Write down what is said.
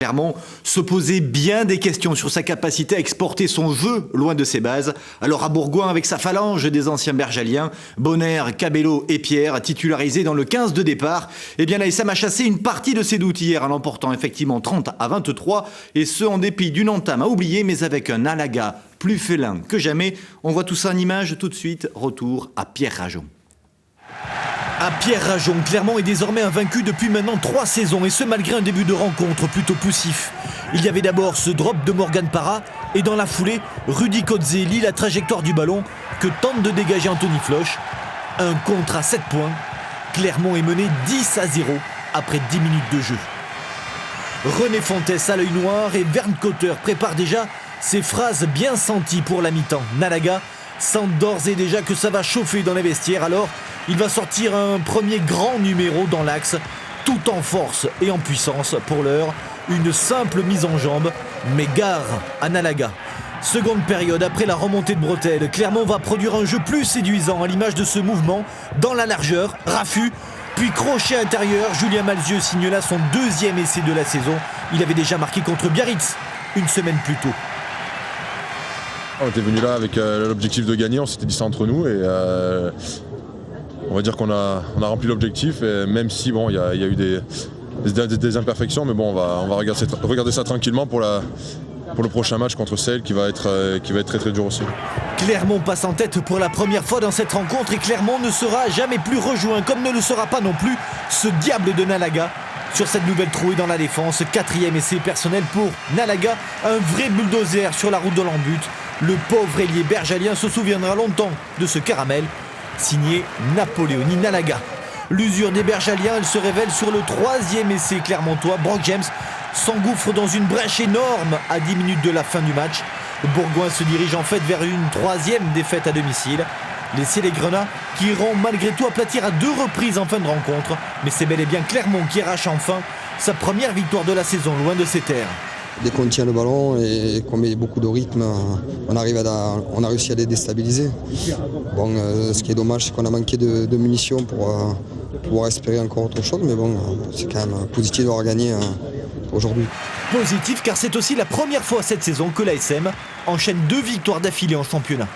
Clermont se posait bien des questions sur sa capacité à exporter son jeu loin de ses bases. Alors à Bourgoin, avec sa phalange des anciens bergaliens, Bonner, Cabello et Pierre, titularisés dans le 15 de départ, eh bien l'ASM a chassé une partie de ses doutes hier en l'emportant effectivement 30-23, et ce en dépit d'une entame à oublier, mais avec un Nalaga plus félin que jamais. On voit tout ça en image tout de suite. Retour à Pierre Rajon. À Pierre Rajon, Clermont est désormais invaincu depuis maintenant 3 saisons, et ce malgré un début de rencontre plutôt poussif. Il y avait d'abord ce drop de Morgan Parra et dans la foulée, Rudy Kotze lit la trajectoire du ballon que tente de dégager Anthony Floch. Un contre à 7 points. Clermont est mené 10-0 après 10 minutes de jeu. René Fontes a l'œil noir et Vern Cotter prépare déjà ses phrases bien senties pour la mi-temps. Nalaga sent d'ores et déjà que ça va chauffer dans les vestiaires, alors il va sortir un premier grand numéro dans l'axe, tout en force et en puissance. Pour l'heure, une simple mise en jambe, mais gare à Nalaga. Seconde période, après la remontée de bretelles, Clermont va produire un jeu plus séduisant à l'image de ce mouvement dans la largeur, raffut, puis crochet intérieur. Julien Malzieu signe là son 2e essai de la saison. Il avait déjà marqué contre Biarritz une semaine plus tôt. On était venu là avec l'objectif de gagner, on s'était dit ça entre nous et on va dire qu'on a rempli l'objectif, et même si bon, il y a eu des imperfections, mais bon, on va regarder ça tranquillement pour le prochain match contre Sale qui va être très très dur aussi. Clermont passe en tête pour la première fois dans cette rencontre, et Clermont ne sera jamais plus rejoint, comme ne le sera pas non plus ce diable de Nalaga. Sur cette nouvelle trouée dans la défense, 4e essai personnel pour Nalaga, un vrai bulldozer sur la route de l'embut. Le pauvre ailier bergalien se souviendra longtemps de ce caramel, signé Napoléoni Nalaga. L'usure des bergaliens, elle se révèle sur le 3e essai clermontois. Brock James s'engouffre dans une brèche énorme à 10 minutes de la fin du match. Bourgoin se dirige en fait vers une 3e défaite à domicile. Les Célégrenats qui iront malgré tout aplatir à 2 reprises en fin de rencontre. Mais c'est bel et bien Clermont qui arrache enfin sa première victoire de la saison loin de ses terres. Dès qu'on tient le ballon et qu'on met beaucoup de rythme, on a réussi à les déstabiliser. Bon, ce qui est dommage, c'est qu'on a manqué de munitions pour pouvoir espérer encore autre chose, mais bon, c'est quand même positif d'avoir gagné aujourd'hui. Positif car c'est aussi la première fois cette saison que l'ASM enchaîne 2 victoires d'affilée en championnat.